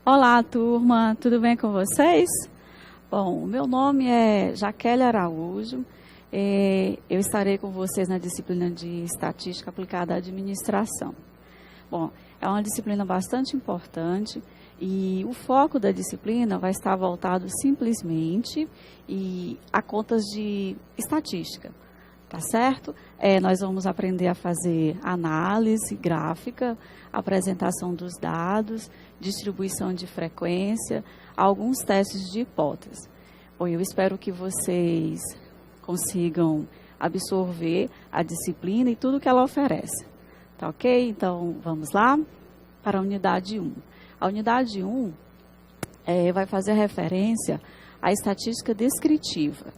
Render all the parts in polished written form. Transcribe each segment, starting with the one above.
Olá, turma, tudo bem com vocês? Bom, o meu nome é Jaqueline Araújo, eu estarei com vocês na disciplina de Estatística Aplicada à Administração. Bom, é uma disciplina bastante importante e o foco da disciplina vai estar voltado simplesmente a contas de estatística, tá certo? Nós vamos aprender a fazer análise gráfica, apresentação dos dados, distribuição de frequência, alguns testes de hipótese. Bom, eu espero que vocês consigam absorver a disciplina e tudo que ela oferece. Tá ok? Então, vamos lá para a unidade 1. A unidade 1 vai fazer referência à estatística descritiva.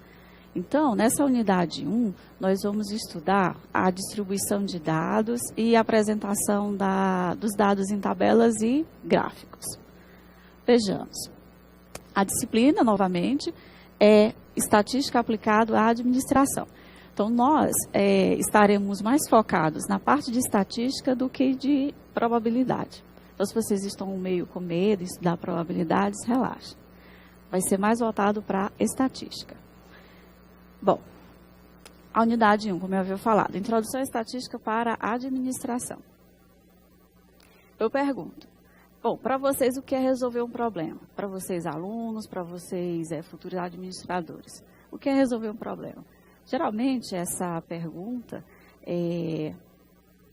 Então, nessa unidade 1, nós vamos estudar a distribuição de dados e a apresentação dos dados em tabelas e gráficos. Vejamos. A disciplina, novamente, é Estatística Aplicada à Administração. Então, nós estaremos mais focados na parte de estatística do que de probabilidade. Então, se vocês estão meio com medo de estudar probabilidades, relaxem. Vai ser mais voltado para estatística. Bom, a unidade 1, como eu havia falado, Introdução à Estatística para a Administração. Eu pergunto, bom, para vocês o que é resolver um problema? Para vocês alunos, para vocês futuros administradores, o que é resolver um problema? Geralmente essa pergunta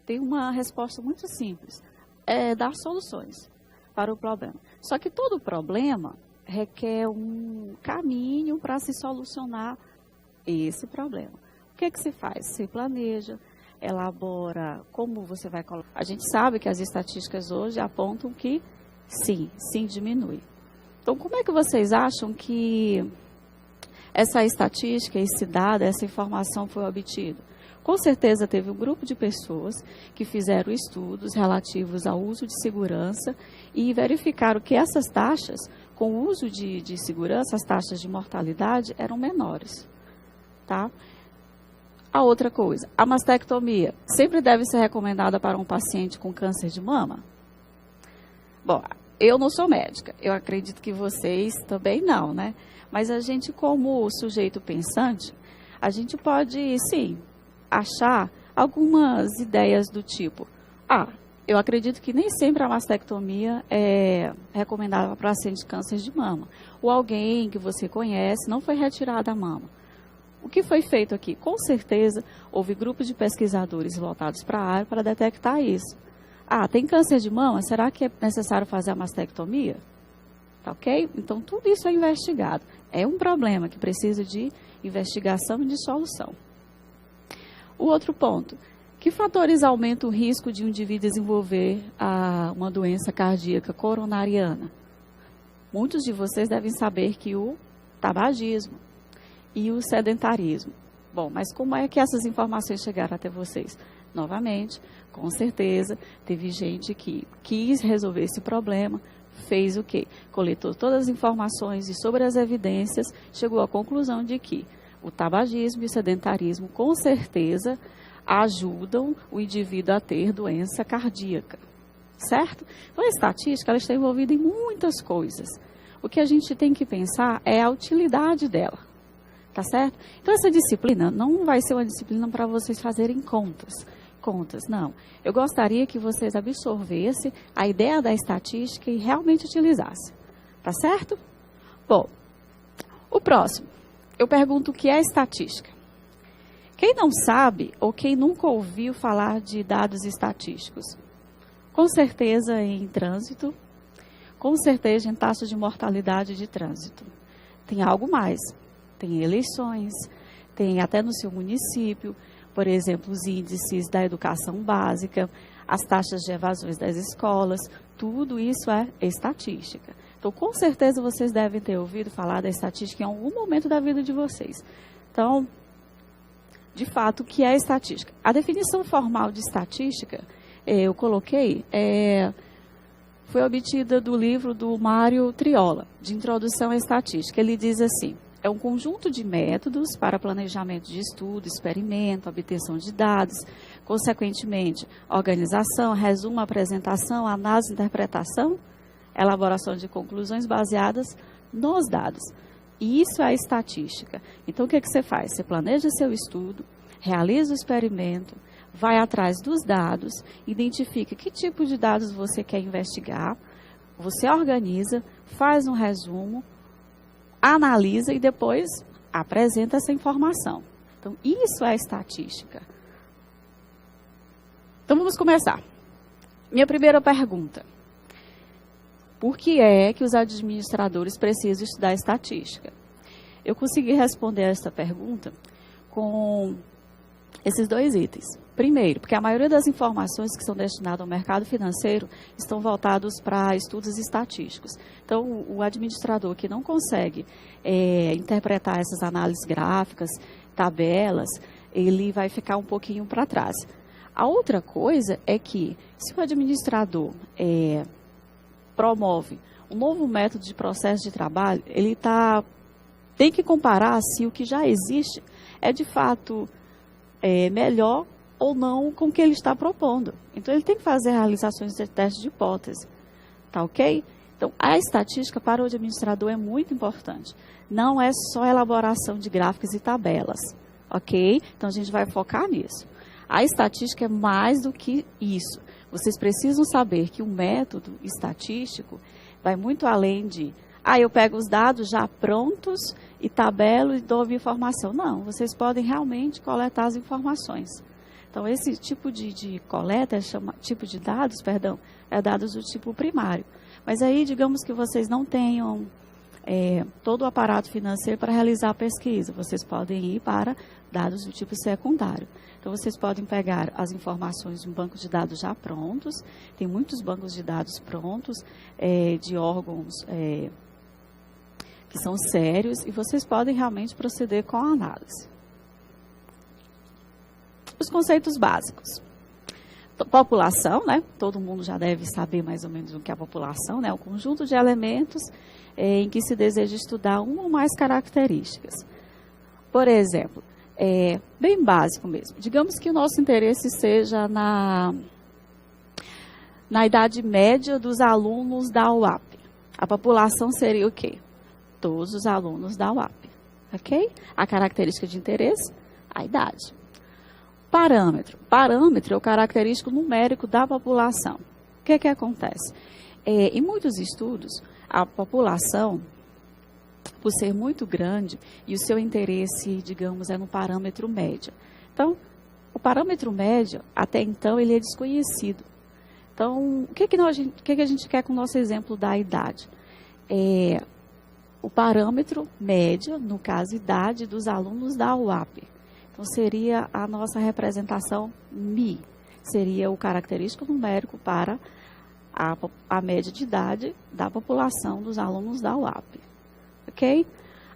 tem uma resposta muito simples, dar soluções para o problema. Só que todo problema requer um caminho para se solucionar esse problema. O que se faz? Se planeja, elabora como você vai colocar. A gente sabe que as estatísticas hoje apontam que sim diminui. Então, como é que vocês acham que essa estatística, esse dado, essa informação foi obtida? Com certeza teve um grupo de pessoas que fizeram estudos relativos ao uso de segurança e verificaram que essas taxas, com o uso de segurança, as taxas de mortalidade eram menores. Tá? A outra coisa, a mastectomia sempre deve ser recomendada para um paciente com câncer de mama? Bom, eu não sou médica, eu acredito que vocês também não, né? Mas a gente, como sujeito pensante, a gente pode, sim, achar algumas ideias do tipo, eu acredito que nem sempre a mastectomia é recomendada para paciente de câncer de mama. Ou alguém que você conhece não foi retirada a mama. O que foi feito aqui? Com certeza, houve grupos de pesquisadores voltados para a área para detectar isso. Tem câncer de mama? Será que é necessário fazer a mastectomia? Tá ok? Então, tudo isso é investigado. É um problema que precisa de investigação e de solução. O outro ponto. Que fatores aumentam o risco de um indivíduo desenvolver uma doença cardíaca coronariana? Muitos de vocês devem saber que o tabagismo e o sedentarismo. Bom, mas como é que essas informações chegaram até vocês? Novamente, com certeza, teve gente que quis resolver esse problema, fez o quê? Coletou todas as informações e sobre as evidências, chegou à conclusão de que o tabagismo e o sedentarismo, com certeza, ajudam o indivíduo a ter doença cardíaca, certo? Então, a estatística ela está envolvida em muitas coisas. O que a gente tem que pensar é a utilidade dela. Tá certo? Então, essa disciplina não vai ser uma disciplina para vocês fazerem contas, não. Eu gostaria que vocês absorvessem a ideia da estatística e realmente utilizassem. Tá certo? Bom, o próximo. Eu pergunto o que é estatística. Quem não sabe ou quem nunca ouviu falar de dados estatísticos? Com certeza em trânsito, com certeza em taxa de mortalidade de trânsito. Tem algo mais. Tem eleições, tem até no seu município, por exemplo, os índices da educação básica, as taxas de evasões das escolas, tudo isso é estatística. Então, com certeza vocês devem ter ouvido falar da estatística em algum momento da vida de vocês. Então, de fato, o que é estatística? A definição formal de estatística, eu coloquei, foi obtida do livro do Mário Triola, de Introdução à Estatística. Ele diz assim: é um conjunto de métodos para planejamento de estudo, experimento, obtenção de dados, consequentemente, organização, resumo, apresentação, análise e interpretação elaboração de conclusões baseadas nos dados. Isso é a estatística. Então, o que você faz? Você planeja seu estudo, realiza o experimento, vai atrás dos dados, identifica que tipo de dados você quer investigar, você organiza, faz um resumo, analisa e depois apresenta essa informação. Então, isso é estatística. Então, vamos começar. Minha primeira pergunta. Por que é que os administradores precisam estudar estatística? Eu consegui responder essa pergunta com esses dois itens. Primeiro, porque a maioria das informações que são destinadas ao mercado financeiro estão voltadas para estudos estatísticos. Então, o administrador que não consegue interpretar essas análises gráficas, tabelas, ele vai ficar um pouquinho para trás. A outra coisa é que, se o administrador promove um novo método de processo de trabalho, ele tem que comparar se o que já existe é de fato melhor ou não com o que ele está propondo. Então, ele tem que fazer realizações de testes de hipótese. Tá ok? Então, a estatística para o administrador é muito importante. Não é só elaboração de gráficos e tabelas. Ok? Então, a gente vai focar nisso. A estatística é mais do que isso. Vocês precisam saber que o método estatístico vai muito além de eu pego os dados já prontos e tabelo e dou a informação. Não, vocês podem realmente coletar as informações. Então, esse tipo de coleta, tipo de dados, é dados do tipo primário. Mas aí, digamos que vocês não tenham todo o aparato financeiro para realizar a pesquisa. Vocês podem ir para dados do tipo secundário. Então, vocês podem pegar as informações de um banco de dados já prontos. Tem muitos bancos de dados prontos, de órgãos que são sérios, e vocês podem realmente proceder com a análise. Os conceitos básicos. População, né? Todo mundo já deve saber mais ou menos o que é a população, né? O conjunto de elementos em que se deseja estudar uma ou mais características. Por exemplo, bem básico mesmo. Digamos que o nosso interesse seja na idade média dos alunos da UAP. A população seria o quê? Todos os alunos da UAP. Ok? A característica de interesse, a idade. Parâmetro. Parâmetro é o característico numérico da população. O que acontece? Em muitos estudos, a população, por ser muito grande, e o seu interesse, digamos, é no parâmetro médio. Então, o parâmetro médio, até então, ele é desconhecido. Então, o que a gente quer com o nosso exemplo da idade? O parâmetro médio, no caso, idade dos alunos da UAP. Então, seria a nossa representação Mi. Seria o característico numérico para a média de idade da população dos alunos da UAP. Ok?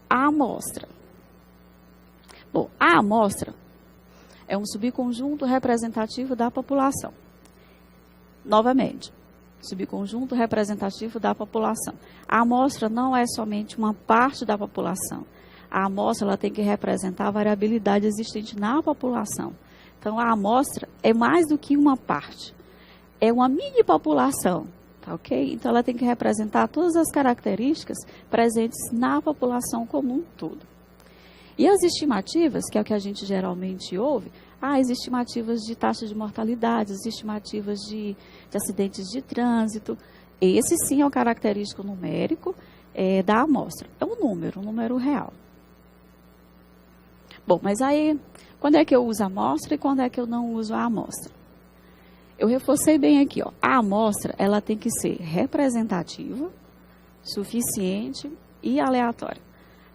A amostra. Bom, a amostra é um subconjunto representativo da população. Novamente, subconjunto representativo da população. A amostra não é somente uma parte da população. A amostra ela tem que representar a variabilidade existente na população. Então, a amostra é mais do que uma parte. É uma mini população, tá ok? Então, ela tem que representar todas as características presentes na população como um todo. E as estimativas, que é o que a gente geralmente ouve, as estimativas de taxa de mortalidade, as estimativas de acidentes de trânsito. Esse sim é o característico numérico da amostra. É um número real. Bom, mas aí, quando é que eu uso a amostra e quando é que eu não uso a amostra? Eu reforcei bem aqui, ó. A amostra, ela tem que ser representativa, suficiente e aleatória.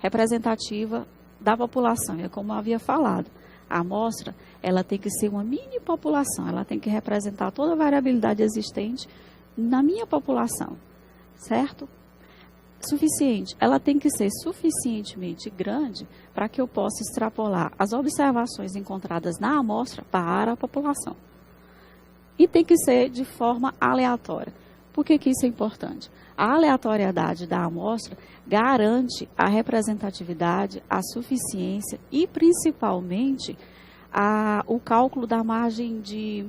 Representativa da população, é como eu havia falado. A amostra, ela tem que ser uma mini população, ela tem que representar toda a variabilidade existente na minha população, certo? Suficiente, ela tem que ser suficientemente grande para que eu possa extrapolar as observações encontradas na amostra para a população. E tem que ser de forma aleatória. Por que isso é importante? A aleatoriedade da amostra garante a representatividade, a suficiência e, principalmente, o cálculo da margem de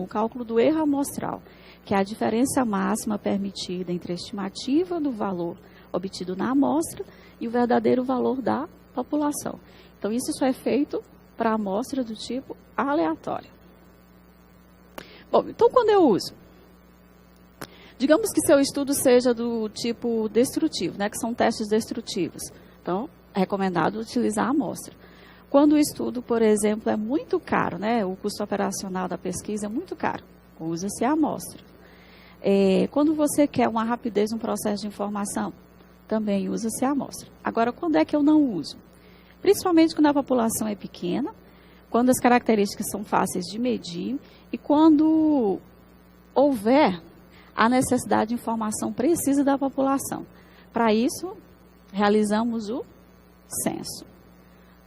o cálculo do erro amostral, que é a diferença máxima permitida entre a estimativa do valor obtido na amostra e o verdadeiro valor da população. Então, isso só é feito para a amostra do tipo aleatório. Bom, então quando eu uso? Digamos que seu estudo seja do tipo destrutivo, né, que são testes destrutivos. Então, é recomendado utilizar a amostra. Quando o estudo, por exemplo, é muito caro, né, o custo operacional da pesquisa é muito caro, usa-se a amostra. Quando você quer uma rapidez no processo de informação, também usa-se a amostra. Agora, quando é que eu não uso? Principalmente quando a população é pequena, quando as características são fáceis de medir e quando houver a necessidade de informação precisa da população. Para isso, realizamos o censo.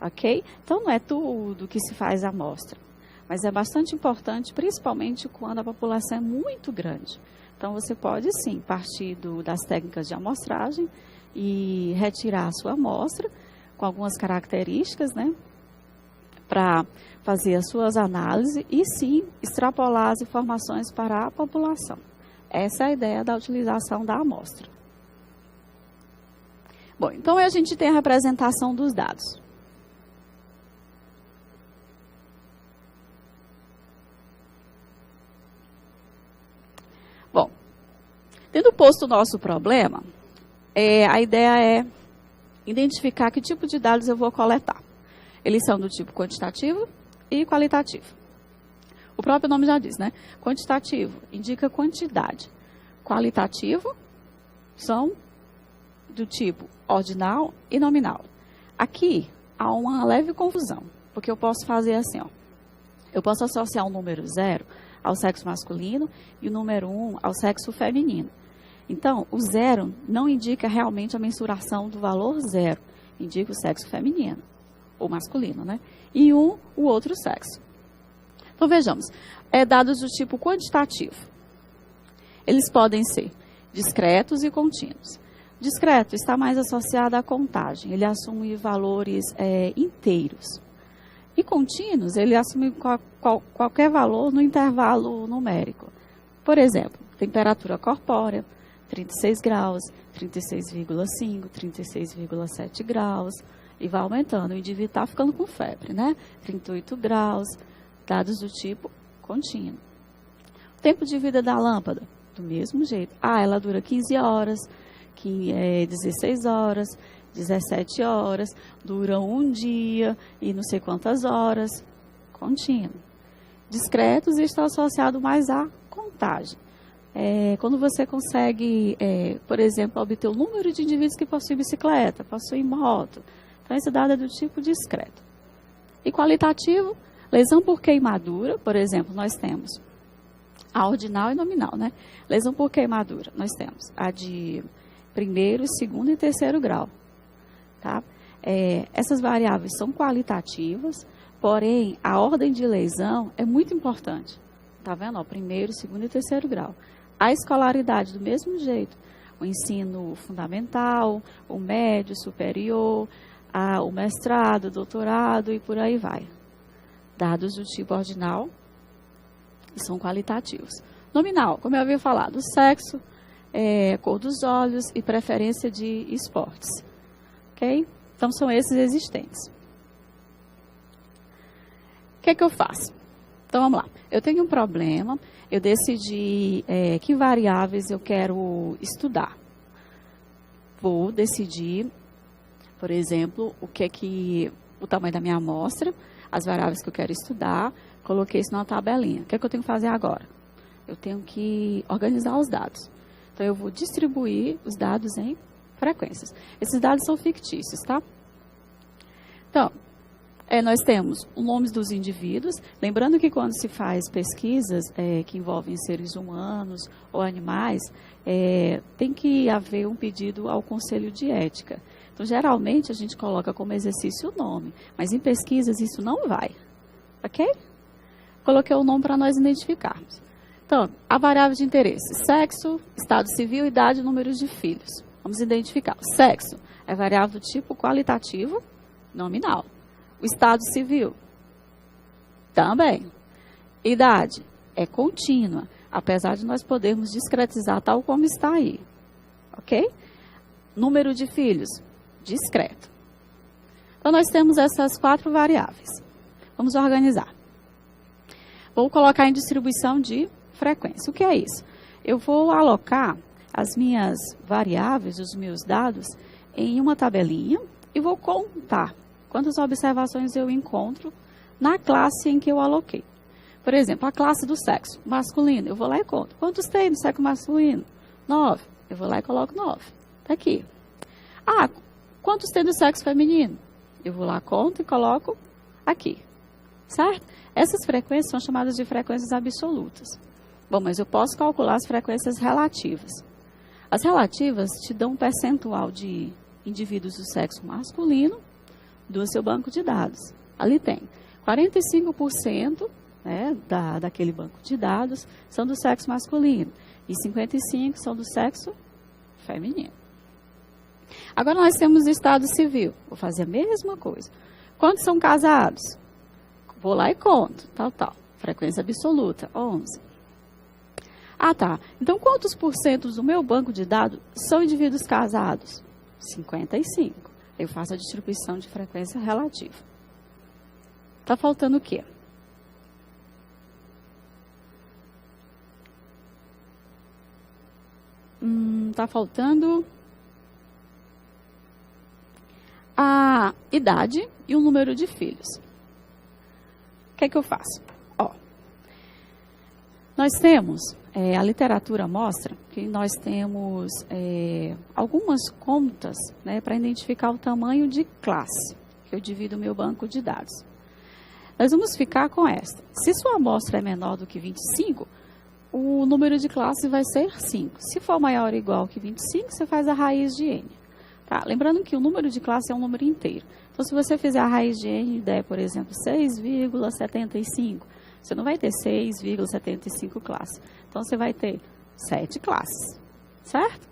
Ok? Então, não é tudo que se faz a amostra, mas é bastante importante, principalmente quando a população é muito grande. Então, você pode, sim, partir das técnicas de amostragem e retirar a sua amostra com algumas características, né, para fazer as suas análises e, sim, extrapolar as informações para a população. Essa é a ideia da utilização da amostra. Bom, então a gente tem a representação dos dados. Bom, tendo posto o nosso problema, a ideia é identificar que tipo de dados eu vou coletar. Eles são do tipo quantitativo e qualitativo. O próprio nome já diz, né? Quantitativo indica quantidade. Qualitativo são do tipo ordinal e nominal. Aqui há uma leve confusão, porque eu posso fazer assim, ó. Eu posso associar o número 0 ao sexo masculino e o número 1 ao sexo feminino. Então, o 0 não indica realmente a mensuração do valor 0, indica o sexo feminino, ou masculino, né? E 1, o outro sexo. Então, vejamos, dados do tipo quantitativo. Eles podem ser discretos e contínuos. Discreto está mais associado à contagem, ele assume valores inteiros. E contínuos, ele assume qualquer valor no intervalo numérico. Por exemplo, temperatura corpórea, 36 graus, 36,5, 36,7 graus, e vai aumentando. O indivíduo está ficando com febre, né? 38 graus, dados do tipo contínuo. O tempo de vida da lâmpada, do mesmo jeito. Ela dura 15 horas, 16 horas, 17 horas, dura um dia e não sei quantas horas, contínuo. Discretos está associado mais à contagem. Quando você consegue, por exemplo, obter o número de indivíduos que possuem bicicleta, possuem moto, então esse dado é do tipo discreto. E qualitativo, lesão por queimadura, por exemplo, nós temos a ordinal e nominal, né? Lesão por queimadura, nós temos a de primeiro, segundo e terceiro grau. Tá? Essas variáveis são qualitativas, porém, a ordem de lesão é muito importante. Tá vendo? Ó, primeiro, segundo e terceiro grau. A escolaridade, do mesmo jeito. O ensino fundamental, o médio, superior, o mestrado, doutorado e por aí vai. Dados do tipo ordinal são qualitativos. Nominal, como eu havia falado, sexo, cor dos olhos e preferência de esportes. Ok? Então, são esses existentes. O que é que eu faço? Então, vamos lá. Eu tenho um problema, eu decidi que variáveis eu quero estudar. Vou decidir, por exemplo, o tamanho da minha amostra, as variáveis que eu quero estudar, coloquei isso numa tabelinha. O que é que eu tenho que fazer agora? Eu tenho que organizar os dados. Então, eu vou distribuir os dados em frequências. Esses dados são fictícios, tá? Então, nós temos os nomes dos indivíduos. Lembrando que quando se faz pesquisas que envolvem seres humanos ou animais, tem que haver um pedido ao Conselho de Ética. Então, geralmente, a gente coloca como exercício o nome, mas em pesquisas isso não vai. Ok? Coloquei o nome para nós identificarmos. Então, a variável de interesse, sexo, estado civil, idade e números de filhos. Vamos identificar. O sexo é variável do tipo qualitativo, nominal. O estado civil, também. Idade, é contínua, apesar de nós podermos discretizar tal como está aí. Ok? Número de filhos, discreto. Então, nós temos essas 4 variáveis. Vamos organizar. Vou colocar em distribuição de frequência. O que é isso? Eu vou alocar as minhas variáveis, os meus dados, em uma tabelinha e vou contar quantas observações eu encontro na classe em que eu aloquei. Por exemplo, a classe do sexo masculino, eu vou lá e conto. Quantos tem no sexo masculino? 9. Eu vou lá e coloco 9. Está aqui. Ah, quantos tem do sexo feminino? Eu vou lá, conto e coloco aqui. Certo? Essas frequências são chamadas de frequências absolutas. Bom, mas eu posso calcular as frequências relativas. As relativas te dão um percentual de indivíduos do sexo masculino do seu banco de dados. Ali tem 45%, né, daquele banco de dados são do sexo masculino e 55% são do sexo feminino. Agora nós temos o estado civil. Vou fazer a mesma coisa. Quantos são casados? Vou lá e conto. Tal. Frequência absoluta, 11. Ah, tá. Então, quantos por cento do meu banco de dados são indivíduos casados? 55. Eu faço a distribuição de frequência relativa. Está faltando o quê? Está faltando a idade e o número de filhos. O que é que eu faço? Ó, nós temos, a literatura mostra que nós temos algumas contas, né, para identificar o tamanho de classe, que eu divido o meu banco de dados. Nós vamos ficar com esta. Se sua amostra é menor do que 25, o número de classe vai ser 5. Se for maior ou igual que 25, você faz a raiz de n. Tá? Lembrando que o número de classe é um número inteiro. Então, se você fizer a raiz de n e der, por exemplo, 6,75, você não vai ter 6,75 classes. Então, você vai ter 7 classes. Certo?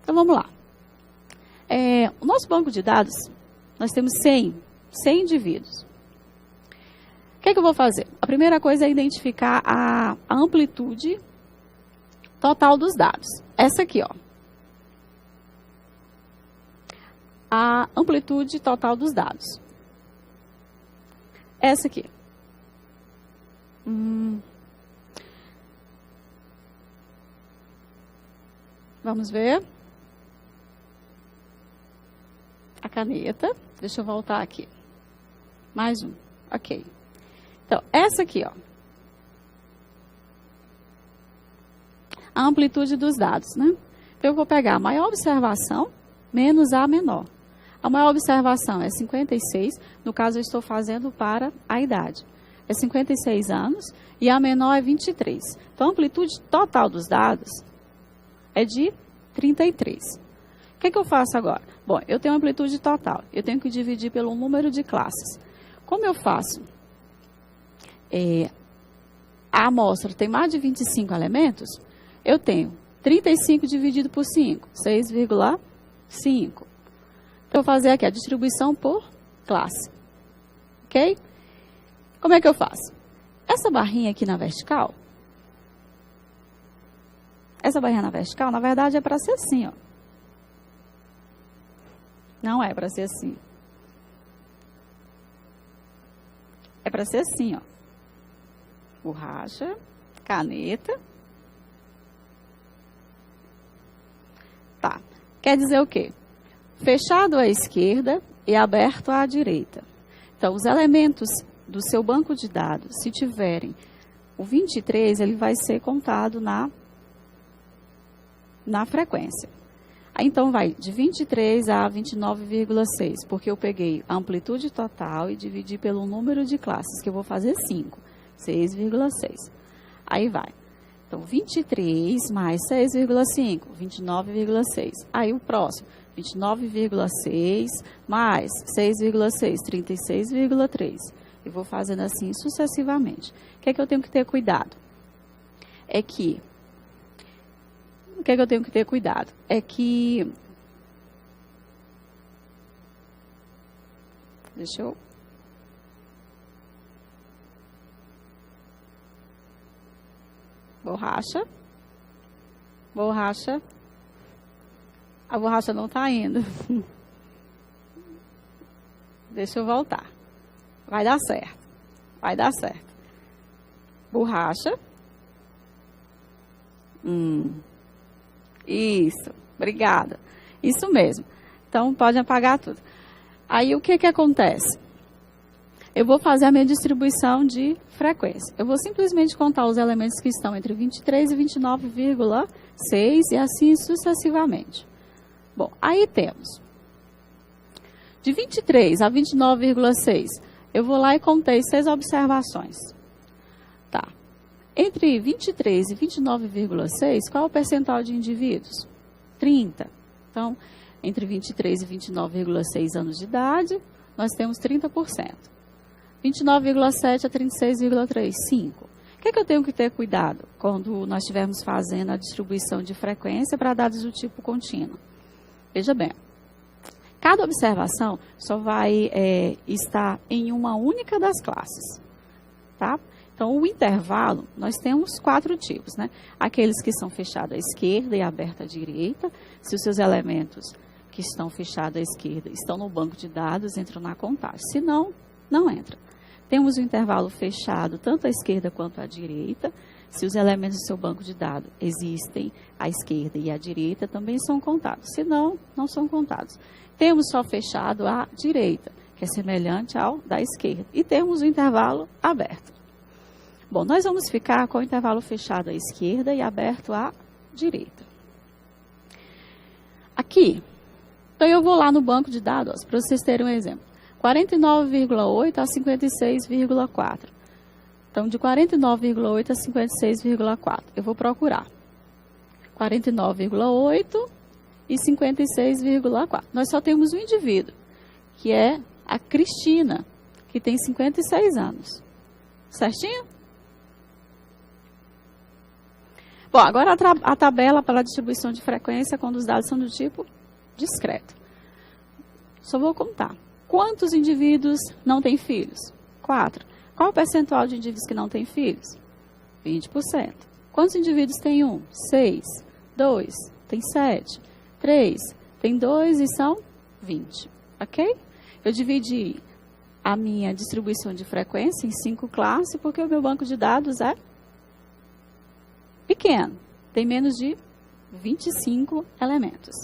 Então, vamos lá. O nosso banco de dados, nós temos 100 indivíduos. O que é que eu vou fazer? A primeira coisa é identificar a amplitude total dos dados. Essa aqui, ó. A amplitude total dos dados. Essa aqui. Vamos ver. A caneta. Deixa eu voltar aqui. Mais um. Ok. Então, essa aqui, ó. A amplitude dos dados, né? Então, eu vou pegar a maior observação menos a menor. A maior observação é 56, no caso eu estou fazendo para a idade. É 56 anos e a menor é 23. Então, a amplitude total dos dados é de 33. O que é que eu faço agora? Bom, eu tenho amplitude total. Eu tenho que dividir pelo número de classes. Como eu faço? A amostra tem mais de 25 elementos, eu tenho 35 dividido por 5, 6,5. Então, eu vou fazer aqui a distribuição por classe. Ok? Como é que eu faço? Essa barrinha aqui na vertical, na verdade, é para ser assim, ó. Não é para ser assim. É para ser assim, ó. Borracha, caneta. Tá. Quer dizer o quê? Fechado à esquerda e aberto à direita. Então, os elementos do seu banco de dados, se tiverem o 23, ele vai ser contado na frequência. Aí, então, vai de 23 a 29,6, porque eu peguei a amplitude total e dividi pelo número de classes, que eu vou fazer 5. 6,6. Aí vai. Então, 23 mais 6,5, 29,6. Aí o próximo, 29,6 mais 6,6, 36,3. E vou fazendo assim sucessivamente. O que é que eu tenho que ter cuidado? O que é que eu tenho que ter cuidado? Deixa eu... Borracha. Borracha. A borracha não está indo. Deixa eu voltar. Vai dar certo. Vai dar certo. Borracha. Isso. Obrigada. Isso mesmo. Então, pode apagar tudo. Aí, o que acontece? Eu vou fazer a minha distribuição de frequência. Eu vou simplesmente contar os elementos que estão entre 23 e 29,6 e assim sucessivamente. Bom, aí temos de 23 a 29,6, eu vou lá e contei 6 observações. Tá. Entre 23 e 29,6, qual é o percentual de indivíduos? 30. Então, entre 23 e 29,6 anos de idade, nós temos 30%. 29,7 a 36,3, 5. O que eu tenho que ter cuidado quando nós estivermos fazendo a distribuição de frequência para dados do tipo contínuo? Veja bem, cada observação só vai estar em uma única das classes, tá? Então, o intervalo, nós temos 4 tipos, né? Aqueles que são fechados à esquerda e abertos à direita, se os seus elementos que estão fechados à esquerda estão no banco de dados, entram na contagem. Se não, não entra. Temos o intervalo fechado tanto à esquerda quanto à direita. Se os elementos do seu banco de dados existem à esquerda e à direita, também são contados. Se não, não são contados. Temos só fechado à direita, que é semelhante ao da esquerda. E temos o intervalo aberto. Bom, nós vamos ficar com o intervalo fechado à esquerda e aberto à direita. Aqui, então eu vou lá no banco de dados, para vocês terem um exemplo. 49,8 a 56,4. Então, de 49,8 a 56,4. Eu vou procurar 49,8 e 56,4. Nós só temos um indivíduo, que é a Cristina, que tem 56 anos. Certinho? Bom, agora a tabela para a distribuição de frequência quando os dados são do tipo discreto. Só vou contar. Quantos indivíduos não têm filhos? 4. Qual o percentual de indivíduos que não têm filhos? 20%. Quantos indivíduos têm 1? 6. 2. Tem 7. 3. Tem 2 e são 20. Ok? Eu dividi a minha distribuição de frequência em 5 classes, porque o meu banco de dados é pequeno. Tem menos de 25 elementos.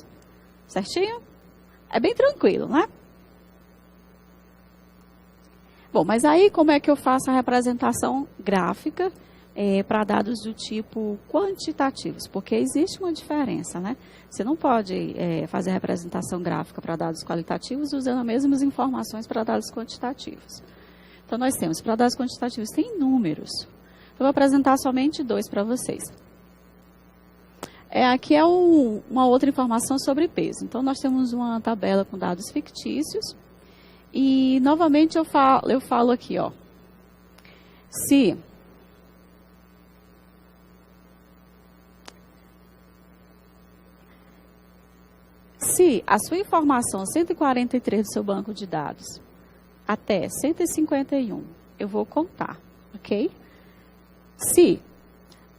Certinho? É bem tranquilo, né? Bom, mas aí como é que eu faço a representação gráfica para dados do tipo quantitativos? Porque existe uma diferença, né? Você não pode fazer a representação gráfica para dados qualitativos usando as mesmas informações para dados quantitativos. Então, nós temos, para dados quantitativos, tem números. Eu vou apresentar somente 2 para vocês. Aqui é uma outra informação sobre peso. Então, nós temos uma tabela com dados fictícios. E, novamente, eu falo aqui, ó. Se a sua informação 143 do seu banco de dados até 151, eu vou contar, ok? Se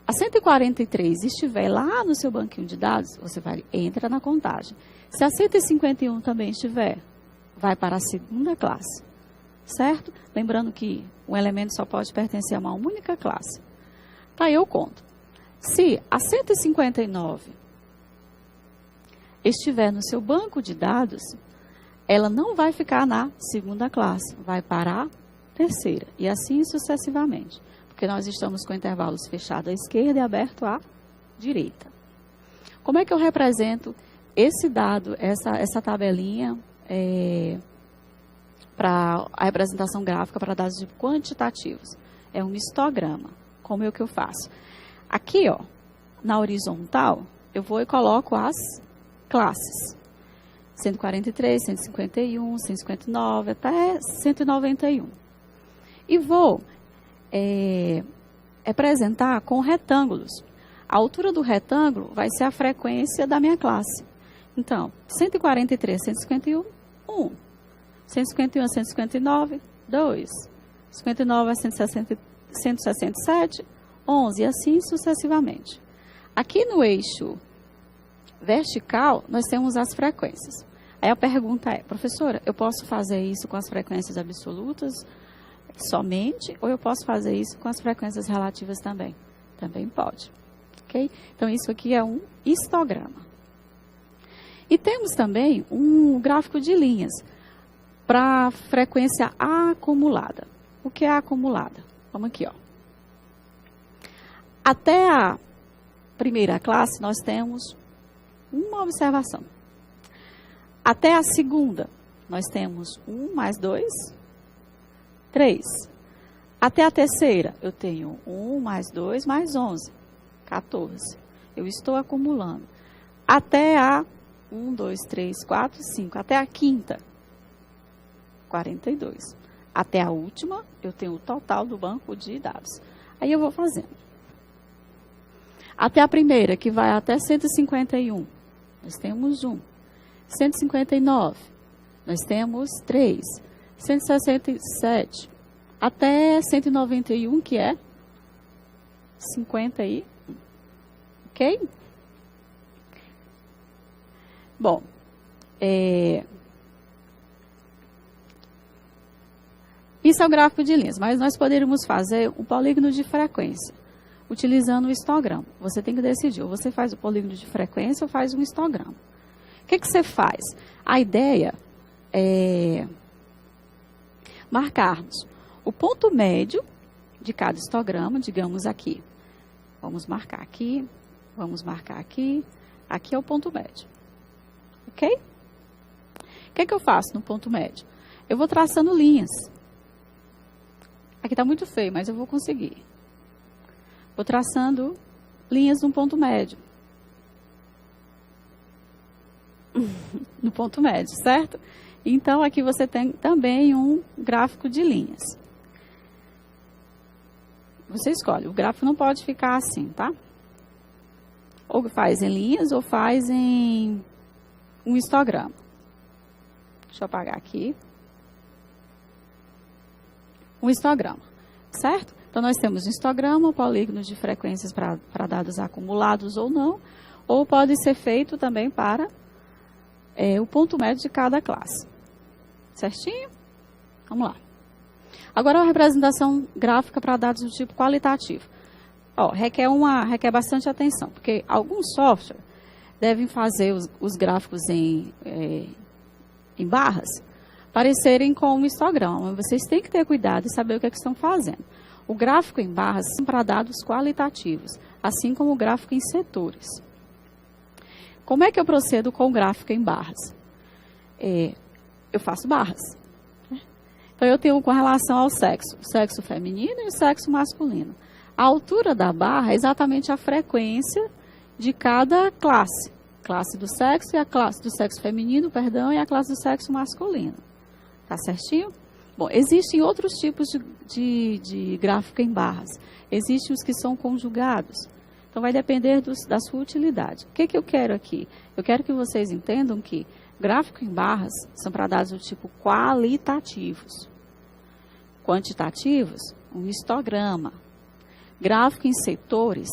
a 143 estiver lá no seu banquinho de dados, você entra na contagem. Se a 151 também estiver, vai para a segunda classe, certo? Lembrando que um elemento só pode pertencer a uma única classe. Tá, eu conto. Se a 159 estiver no seu banco de dados, ela não vai ficar na segunda classe, vai para a terceira, e assim sucessivamente. Porque nós estamos com intervalos fechados à esquerda e aberto à direita. Como é que eu represento esse dado, essa tabelinha, para a representação gráfica para dados de quantitativos? É um histograma. Como é que eu faço? Aqui, ó, na horizontal, eu vou e coloco as classes. 143, 151, 159, até 191. E vou representar com retângulos. A altura do retângulo vai ser a frequência da minha classe. Então, 143, 151, 1. 151 a 159, 2. 59 a 167, 11, e assim sucessivamente. Aqui no eixo vertical, nós temos as frequências. Aí a pergunta é, professora, eu posso fazer isso com as frequências absolutas somente, ou eu posso fazer isso com as frequências relativas também? Também pode. Ok? Então, isso aqui é um histograma. E temos também um gráfico de linhas para frequência acumulada. O que é acumulada? Vamos aqui, ó. Até a primeira classe, nós temos uma observação. Até a segunda, nós temos 1 mais 2, 3. Até a terceira, eu tenho 1 mais 2 mais 11, 14. Eu estou acumulando. Até a 1, 2, 3, 4, 5. Até a quinta, 42. Até a última, eu tenho o total do banco de dados. Aí eu vou fazendo. Até a primeira, que vai até 151, nós temos 1. 159, nós temos 3. 167, até 191, que é 51. Ok? Bom, isso é o gráfico de linhas, mas nós poderíamos fazer um polígono de frequência, utilizando o histograma. Você tem que decidir, ou você faz o polígono de frequência ou faz um histograma. O que você faz? A ideia é marcarmos o ponto médio de cada histograma, digamos aqui. Vamos marcar aqui, vamos marcar aqui. Aqui é o ponto médio. Ok? O que eu faço no ponto médio? Eu vou traçando linhas. Aqui está muito feio, mas eu vou conseguir. Vou traçando linhas no ponto médio. No ponto médio, certo? Então, aqui você tem também um gráfico de linhas. Você escolhe. O gráfico não pode ficar assim, tá? Ou faz em linhas ou faz em um histograma. Deixa eu apagar aqui. Um histograma, certo? Então, nós temos um histograma, polígonos de frequências para dados acumulados ou não, ou pode ser feito também para o ponto médio de cada classe. Certinho? Vamos lá. Agora, a representação gráfica para dados do tipo qualitativo. Ó, requer bastante atenção, porque alguns softwares devem fazer os gráficos em barras parecerem com um histograma. Vocês têm que ter cuidado e saber o que estão fazendo. O gráfico em barras é para dados qualitativos, assim como o gráfico em setores. Como é que eu procedo com o gráfico em barras? Eu faço barras. Então, eu tenho com relação ao sexo, o sexo feminino e o sexo masculino. A altura da barra é exatamente a frequência de cada classe. Classe do sexo e a classe do sexo feminino, perdão, e a classe do sexo masculino. Tá certinho? Bom, existem outros tipos de gráfico em barras. Existem os que são conjugados. Então, vai depender da sua utilidade. O que eu quero aqui? Eu quero que vocês entendam que gráfico em barras são para dados do tipo qualitativos. Quantitativos, um histograma. Gráfico em setores,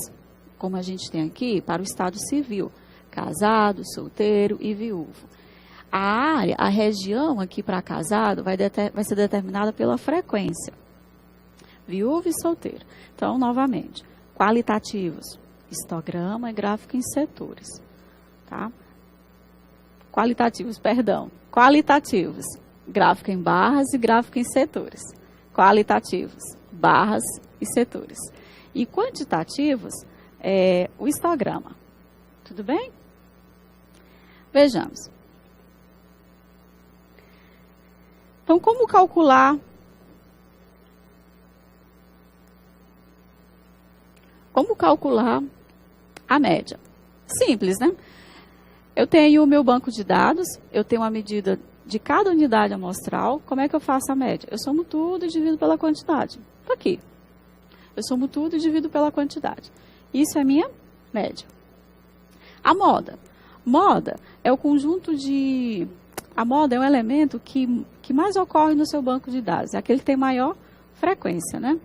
como a gente tem aqui, para o estado civil. Casado, solteiro e viúvo. A área, a região aqui para casado vai ser determinada pela frequência. Viúvo e solteiro. Então, novamente, qualitativos, histograma e gráfico em setores. Tá? Qualitativos, gráfico em barras e gráfico em setores. Qualitativos, barras e setores. E quantitativos, o histograma. Tudo bem? Vejamos. Então, como calcular a média? Simples, né? Eu tenho o meu banco de dados, eu tenho uma medida de cada unidade amostral. Como é que eu faço a média? Eu somo tudo e divido pela quantidade. Está aqui. Eu somo tudo e divido pela quantidade. Isso é minha média. A moda. Moda é o conjunto de... A moda é um elemento que mais ocorre no seu banco de dados. É aquele que tem maior frequência, né?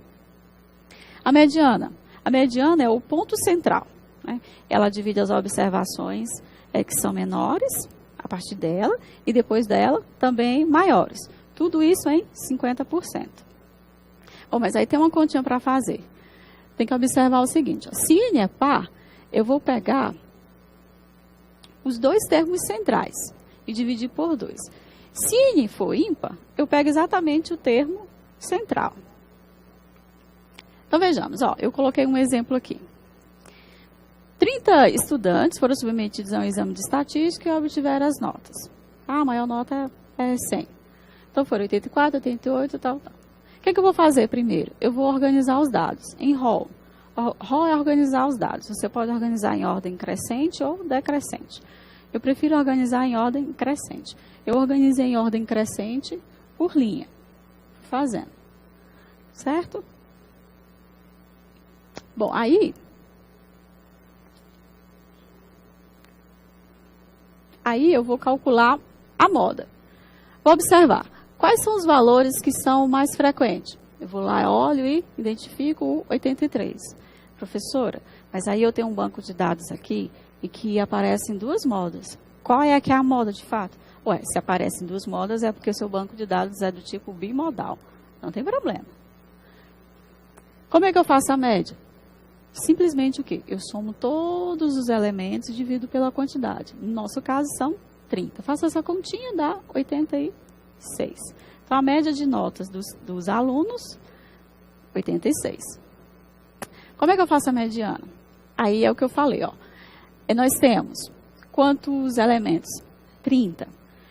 A mediana. A mediana é o ponto central, né? Ela divide as observações que são menores, a partir dela, e depois dela também maiores. Tudo isso em 50%. Bom, mas aí tem uma continha para fazer. Tem que observar o seguinte, ó, se N é par, eu vou pegar os dois termos centrais e dividir por 2. Se N for ímpar, eu pego exatamente o termo central. Então, vejamos, ó, eu coloquei um exemplo aqui. 30 estudantes foram submetidos a um exame de estatística e obtiveram as notas. A maior nota é 100. Então, foram 84, 88, tal. O que eu vou fazer primeiro? Eu vou organizar os dados em rol. Rol é organizar os dados. Você pode organizar em ordem crescente ou decrescente. Eu prefiro organizar em ordem crescente. Eu organizei em ordem crescente por linha. Fazendo. Certo? Bom, aí eu vou calcular a moda. Vou observar quais são os valores que são mais frequentes. Eu vou lá, olho e identifico o 83. Professora, mas aí eu tenho um banco de dados aqui e que aparecem duas modas. Qual é que é a moda de fato? Ué, se aparecem duas modas é porque o seu banco de dados é do tipo bimodal. Não tem problema. Como é que eu faço a média? Simplesmente o quê? Eu somo todos os elementos e divido pela quantidade. No nosso caso são 30. Faço essa continha, dá 86. Então a média de notas dos alunos, 86. Como é que eu faço a mediana? Aí é o que eu falei, ó. Nós temos quantos elementos? 30.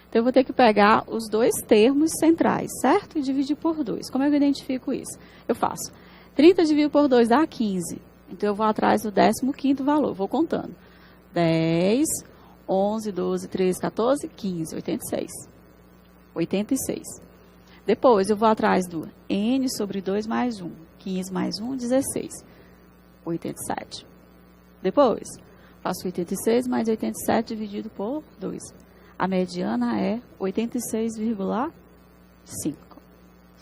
Então eu vou ter que pegar os dois termos centrais, certo? E dividir por 2. Como é que eu identifico isso? Eu faço 30 dividido por 2 dá 15. Então, eu vou atrás do 15º valor, vou contando. 10, 11, 12, 13, 14, 15, 86. 86. Depois, eu vou atrás do N sobre 2 mais 1. 15 mais 1, 16. 87. Depois, faço 86 mais 87 dividido por 2. A mediana é 86,5.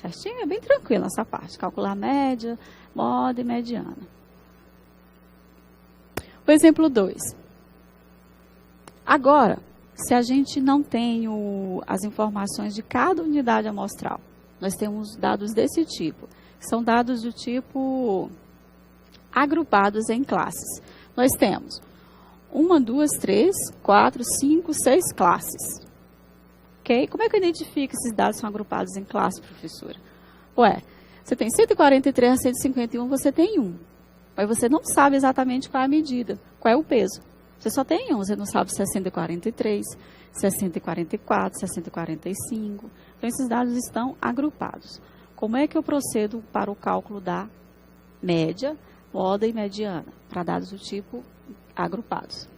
Certinho? É bem tranquilo essa parte. Calcular a média, moda e mediana. O exemplo 2. Agora, se a gente não tem as informações de cada unidade amostral, nós temos dados desse tipo. São dados do tipo agrupados em classes. Nós temos 1, 2, 3, 4, 5, 6 classes. Ok? Como é que eu identifico esses dados são agrupados em classes, professora? Ué, você tem 143 a 151, você tem 1. Mas você não sabe exatamente qual é a medida, qual é o peso. Você só tem 1, você não sabe se é 143, se é 144, se é 145. Então, esses dados estão agrupados. Como é que eu procedo para o cálculo da média, moda e mediana, para dados do tipo agrupados?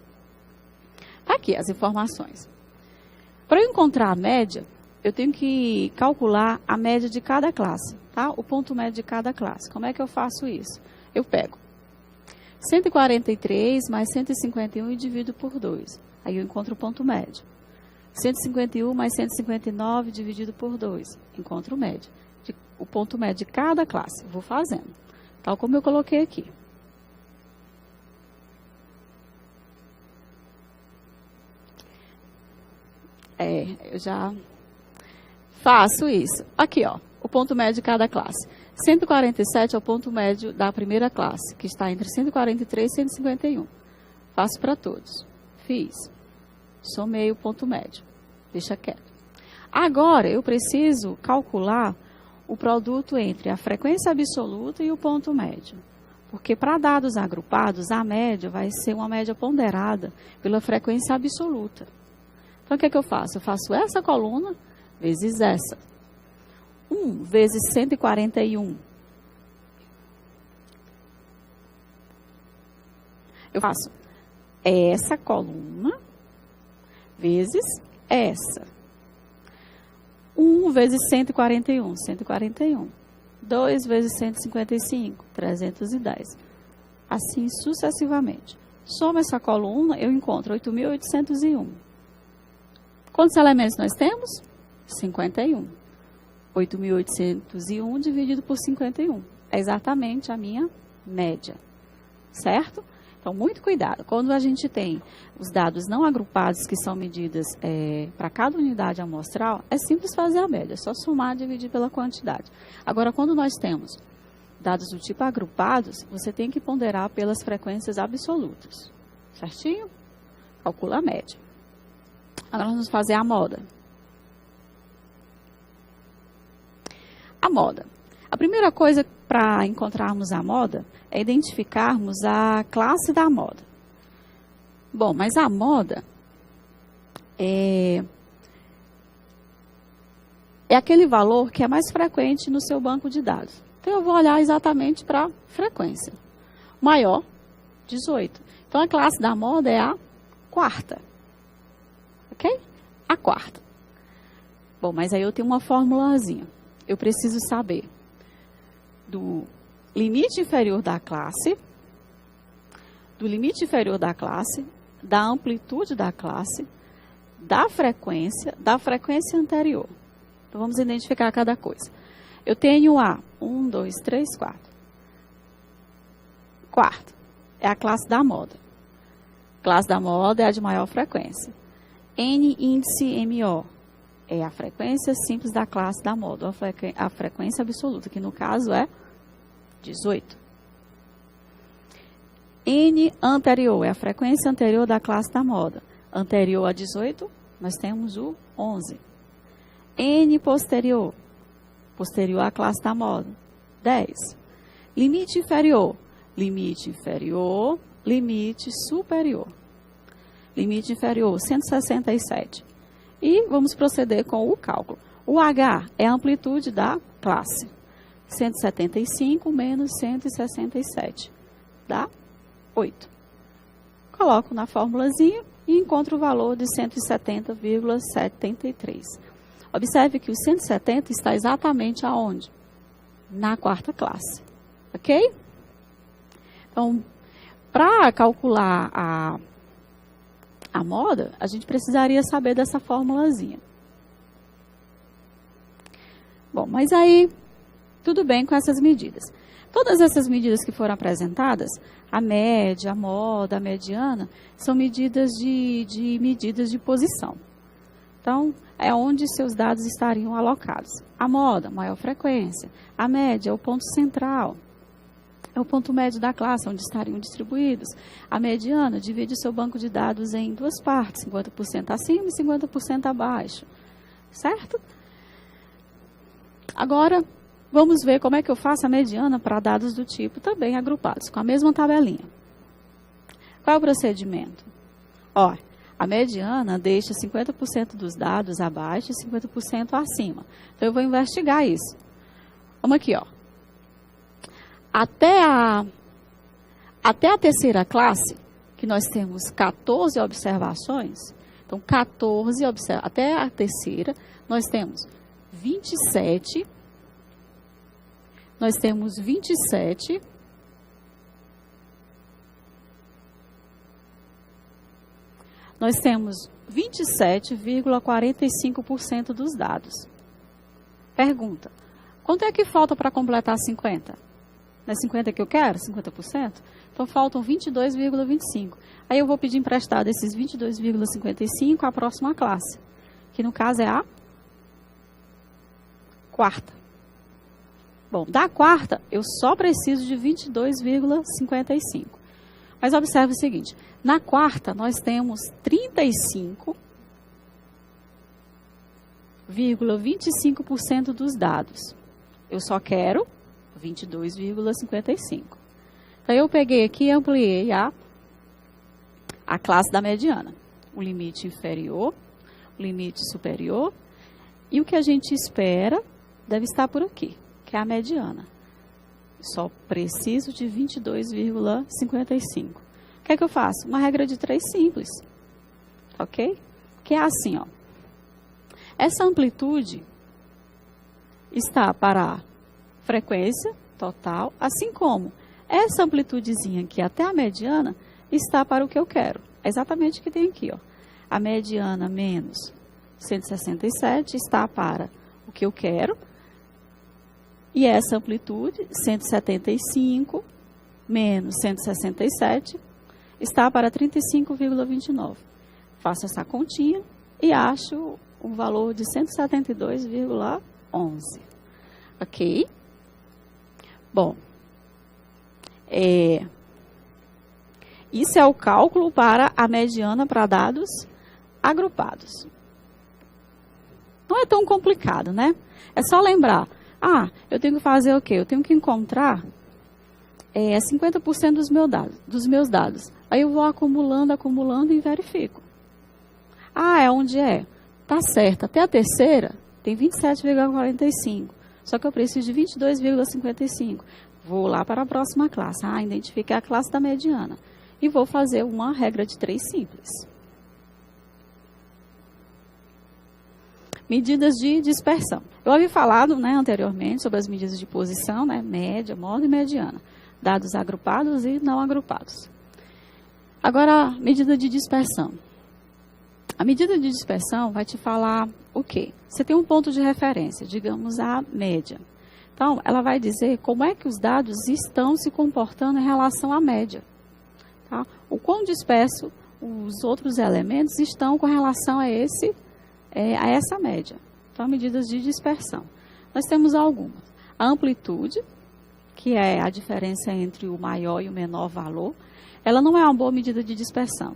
Tá aqui as informações. Para eu encontrar a média, eu tenho que calcular a média de cada classe, tá? O ponto médio de cada classe. Como é que eu faço isso? Eu pego 143 mais 151 e divido por 2. Aí eu encontro o ponto médio. 151 mais 159 dividido por 2. Encontro o médio. O ponto médio de cada classe. Vou fazendo. Tal como eu coloquei aqui. Eu já faço isso. Aqui, ó. O ponto médio de cada classe. 147 é o ponto médio da primeira classe, que está entre 143 e 151. Faço para todos. Fiz. Somei o ponto médio. Deixa quieto. Agora, eu preciso calcular o produto entre a frequência absoluta e o ponto médio. Porque para dados agrupados, a média vai ser uma média ponderada pela frequência absoluta. Então, o que é que eu faço? Eu faço essa coluna vezes essa. 1 vezes 141. Eu faço essa coluna vezes essa. 1 vezes 141, 141. 2 vezes 155, 310. Assim sucessivamente. Soma essa coluna, eu encontro 8.801. Quantos elementos nós temos? 51. 8.801 dividido por 51. É exatamente a minha média. certo? Então, muito cuidado. Quando a gente tem os dados não agrupados, que são medidas para cada unidade amostral, é simples fazer a média, é só somar e dividir pela quantidade. Agora, quando nós temos dados do tipo agrupados, você tem que ponderar pelas frequências absolutas, certinho? Calcula a média. Agora, vamos fazer a moda. A moda. A primeira coisa para encontrarmos a moda é identificarmos a classe da moda. Bom, mas a moda é aquele valor que é mais frequente no seu banco de dados. Então, eu vou olhar exatamente para a frequência. Maior, 18. Então, a classe da moda é a quarta. Ok? A quarta. Bom, mas aí eu tenho uma formulazinha. Eu preciso saber do limite inferior da classe, do limite inferior da classe, da amplitude da classe, da frequência anterior. Então, vamos identificar cada coisa. Eu tenho a 1, 2, 3, 4. Quarto, é a classe da moda. A classe da moda é a de maior frequência. N índice MO é a frequência simples da classe da moda, a frequência absoluta, que no caso é 18. N anterior é a frequência anterior da classe da moda. Anterior a 18, nós temos o 11. N posterior, posterior à classe da moda, 10. Limite inferior, limite inferior, limite superior. Limite inferior, 167. E vamos proceder com o cálculo. O H é a amplitude da classe. 175 menos 167. Dá 8. Coloco na formulazinha e encontro o valor de 170,73. Observe que o 170 está exatamente aonde? Na quarta classe. Ok? Então, para calcular a moda, a gente precisaria saber dessa formulazinha. Bom, mas aí, tudo bem com essas medidas. Todas essas medidas que foram apresentadas, a média, a moda, a mediana, são medidas de posição. Então, é onde seus dados estariam alocados. A moda, maior frequência. A média é o ponto central. É o ponto médio da classe, onde estariam distribuídos. A mediana divide o seu banco de dados em duas partes, 50% acima e 50% abaixo. Certo? Agora, vamos ver como é que eu faço a mediana para dados do tipo também agrupados, com a mesma tabelinha. Qual é o procedimento? Ó, a mediana deixa 50% dos dados abaixo e 50% acima. Então, eu vou investigar isso. Vamos aqui, ó. Até a terceira classe, que nós temos 14 observações, então 14 até a terceira, nós temos 27, nós temos 27, nós temos 27,45% dos dados. Pergunta, quanto é que falta para completar 50%? Não é 50% que eu quero? 50%? Então, faltam 22,25%. Aí, eu vou pedir emprestado esses 22,55% à próxima classe, que no caso é a quarta. Bom, da quarta, eu só preciso de 22,55%. Mas observe o seguinte, na quarta, nós temos 35,25% dos dados. Eu só quero 22,55. Então, eu peguei aqui e ampliei a classe da mediana. O limite inferior, o limite superior. E o que a gente espera deve estar por aqui, que é a mediana. Só preciso de 22,55. O que é que eu faço? Uma regra de 3 simples. Ok? Que é assim, ó. Essa amplitude está para a frequência total, assim como essa amplitudezinha aqui até a mediana está para o que eu quero. É exatamente o que tem aqui, ó. A mediana menos 167 está para o que eu quero. E essa amplitude, 175, menos 167 está para 35,29. Faço essa continha e acho um valor de 172,11. Ok? Bom, isso é o cálculo para a mediana para dados agrupados. Não é tão complicado, né? É só lembrar. Eu tenho que fazer o quê? Eu tenho que encontrar 50% dos meus dados. Aí eu vou acumulando e verifico. É onde é? Tá certo. Até a terceira tem 27,45. Só que eu preciso de 22,55. Vou lá para a próxima classe. Identifiquei a classe da mediana. E vou fazer uma regra de 3 simples. Medidas de dispersão. Eu havia falado anteriormente sobre as medidas de posição, média, modo e mediana. Dados agrupados e não agrupados. Agora, medida de dispersão. A medida de dispersão vai te falar o quê? Você tem um ponto de referência, digamos a média. Então, ela vai dizer como é que os dados estão se comportando em relação à média. Tá? O quão disperso os outros elementos estão com relação a essa média. Então, medidas de dispersão. Nós temos algumas. A amplitude, que é a diferença entre o maior e o menor valor, ela não é uma boa medida de dispersão.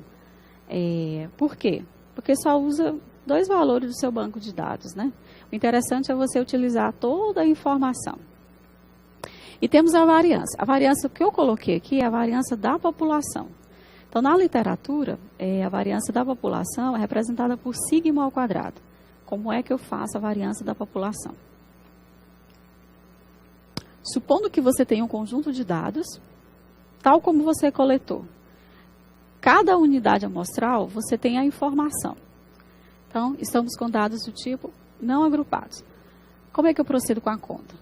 Por quê? Porque só usa 2 valores do seu banco de dados, né? O interessante é você utilizar toda a informação. E temos a variância. A variância que eu coloquei aqui é a variância da população. Então, na literatura, a variância da população é representada por sigma ao quadrado. Como é que eu faço a variância da população? Supondo que você tenha um conjunto de dados, tal como você coletou. Cada unidade amostral, você tem a informação. Então, estamos com dados do tipo não agrupados. Como é que eu procedo com a conta?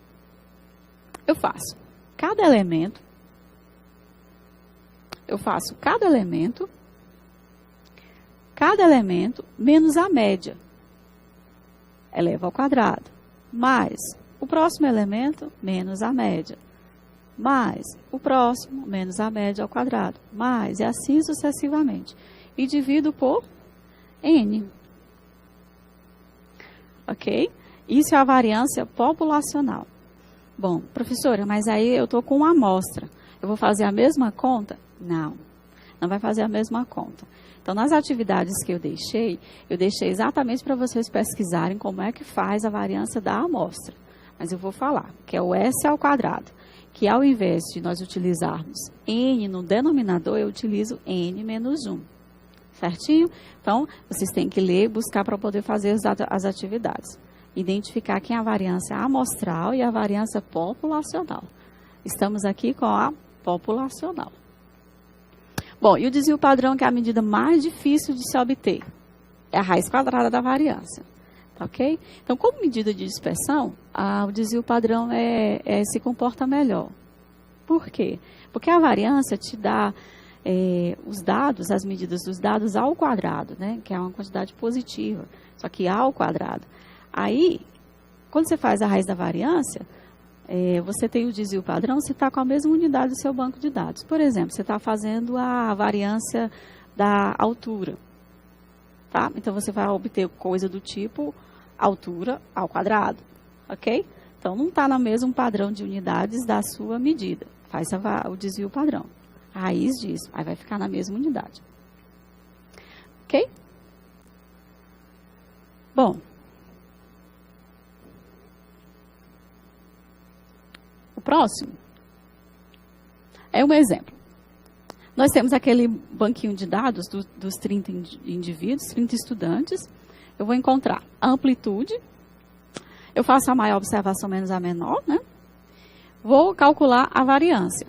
Eu faço cada elemento menos a média, eleva ao quadrado, mais o próximo elemento menos a média, mais o próximo menos a média ao quadrado, mais, e assim sucessivamente. E divido por N. Ok? Isso é a variância populacional. Bom, professora, mas aí eu estou com uma amostra. Eu vou fazer a mesma conta? Não, não vai fazer a mesma conta. Então, nas atividades que eu deixei exatamente para vocês pesquisarem como é que faz a variância da amostra. Mas eu vou falar, que é o S ao quadrado, que ao invés de nós utilizarmos N no denominador, eu utilizo N menos 1. Certinho? Então, vocês têm que ler e buscar para poder fazer as atividades. Identificar quem é a variância amostral e a variância populacional. Estamos aqui com a populacional. Bom, e o desvio padrão, que é a medida mais difícil de se obter. É a raiz quadrada da variância. Tá, ok? Então, como medida de dispersão, o desvio padrão se comporta melhor. Por quê? Porque a variância te dá os dados, as medidas dos dados ao quadrado, né? Que é uma quantidade positiva, só que ao quadrado. Aí, quando você faz a raiz da variância, você tem o desvio padrão, você está com a mesma unidade do seu banco de dados. Por exemplo, você está fazendo a variância da altura. Tá? Então, você vai obter coisa do tipo altura ao quadrado. Ok? Então, não está no mesmo padrão de unidades da sua medida. Faz o desvio padrão. A raiz disso. Aí vai ficar na mesma unidade. Ok? Bom. O próximo é um exemplo. Nós temos aquele banquinho de dados dos 30 indivíduos, 30 estudantes. Eu vou encontrar a amplitude. Eu faço a maior observação menos a menor, né? Vou calcular a variância.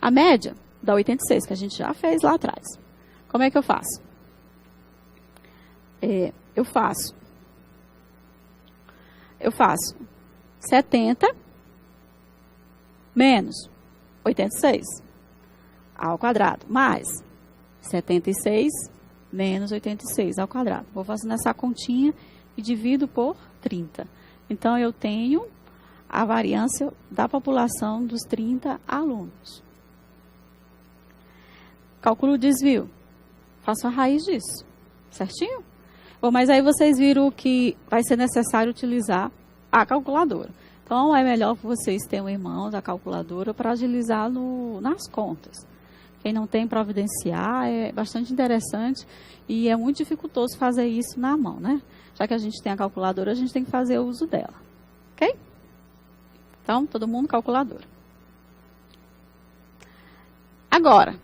A média dá 86, que a gente já fez lá atrás. Como é que eu faço? Eu faço 70 menos 86 ao quadrado, mais 76 menos 86 ao quadrado. Vou fazendo essa continha e divido por 30. Então, eu tenho a variância da população dos 30 alunos. Calculo o desvio. Faço a raiz disso. Certinho? Bom, mas aí vocês viram que vai ser necessário utilizar a calculadora. Então, é melhor que vocês tenham em mãos a calculadora para agilizar nas contas. Quem não tem, providenciar, é bastante interessante e é muito dificultoso fazer isso na mão, né? Já que a gente tem a calculadora, a gente tem que fazer o uso dela. Ok? Então, todo mundo calculadora. Agora,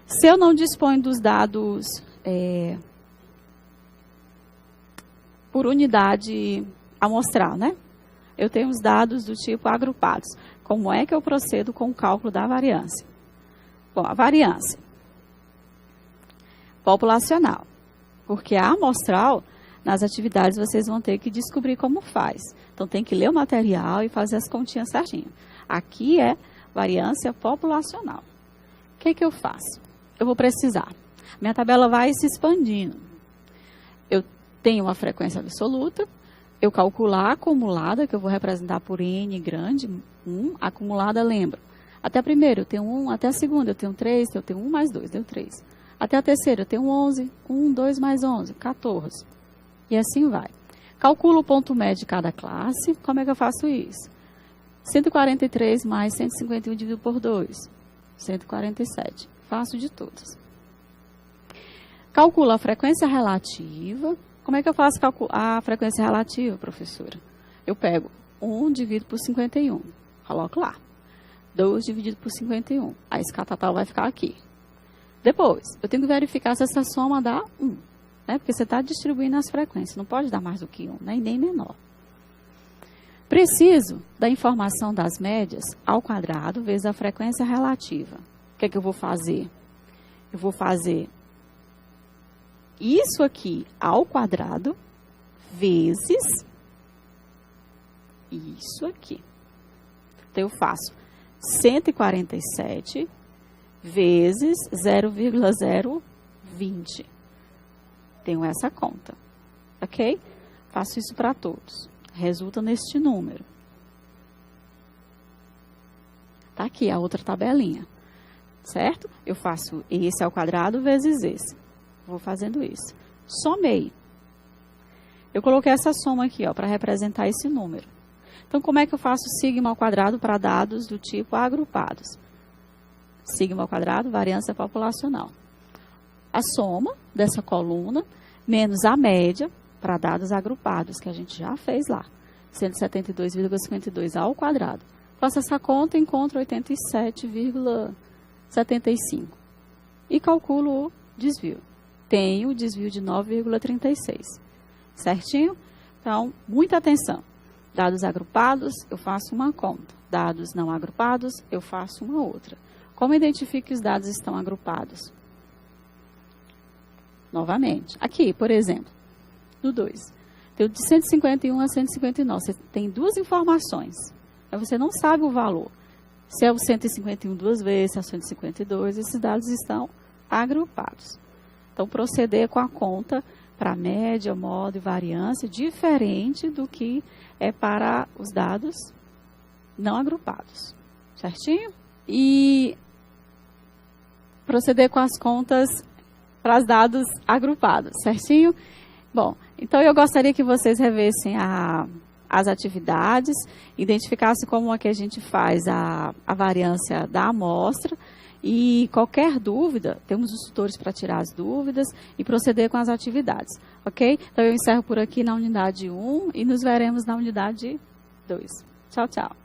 se eu não disponho dos dados por unidade amostral, né? Eu tenho os dados do tipo agrupados. Como é que eu procedo com o cálculo da variância? Bom, a variância populacional, porque a amostral, nas atividades vocês vão ter que descobrir como faz. Então, tem que ler o material e fazer as continhas certinho. Aqui é variância populacional. O que que eu faço? Eu vou precisar. Minha tabela vai se expandindo. Eu tenho uma frequência absoluta, eu calculo a acumulada, que eu vou representar por N grande, 1, acumulada, lembro. Até a primeira eu tenho 1, até a segunda eu tenho 3, eu tenho 1 mais 2, deu 3. Até a terceira eu tenho 11, 1, 2 mais 11, 14. E assim vai. Calculo o ponto médio de cada classe. Como é que eu faço isso? 143 mais 151 dividido por 2. 147. Faço de todas. Calculo a frequência relativa. Como é que eu faço a frequência relativa, professora? Eu pego 1 dividido por 51. Coloco lá. 2 dividido por 51. A escala total vai ficar aqui. Depois, eu tenho que verificar se essa soma dá 1. Né? Porque você está distribuindo as frequências. Não pode dar mais do que 1, né? E nem menor. Preciso da informação das médias ao quadrado vezes a frequência relativa. O que é que eu vou fazer? Eu vou fazer isso aqui ao quadrado vezes isso aqui. Então, eu faço 147 vezes 0,020. Tenho essa conta, ok? Faço isso para todos. Resulta neste número. Tá aqui a outra tabelinha, certo? Eu faço esse ao quadrado vezes esse. Vou fazendo isso. Somei. Eu coloquei essa soma aqui, ó, para representar esse número. Então, como é que eu faço sigma ao quadrado para dados do tipo agrupados? Sigma ao quadrado, variância populacional. A soma dessa coluna menos a média para dados agrupados, que a gente já fez lá. 172,52 ao quadrado. Faço essa conta e encontro 87,75. E calculo o desvio. Tenho o desvio de 9,36. Certinho? Então, muita atenção. Dados agrupados, eu faço uma conta. Dados não agrupados, eu faço uma outra. Como identifico que os dados estão agrupados? Novamente, aqui, por exemplo, no 2. Tenho de 151 a 159. Você tem duas informações. Mas você não sabe o valor. Se é o 151 duas vezes, se é o 152, esses dados estão agrupados. Então, proceder com a conta para média, modo e variância, diferente do que é para os dados não agrupados. Certinho? E proceder com as contas para os dados agrupados. Certinho? Bom, então eu gostaria que vocês revessem as atividades, identificassem como é que a gente faz a variância da amostra e qualquer dúvida, temos os tutores para tirar as dúvidas e proceder com as atividades, ok? Então eu encerro por aqui na unidade 1 e nos veremos na unidade 2. Tchau, tchau.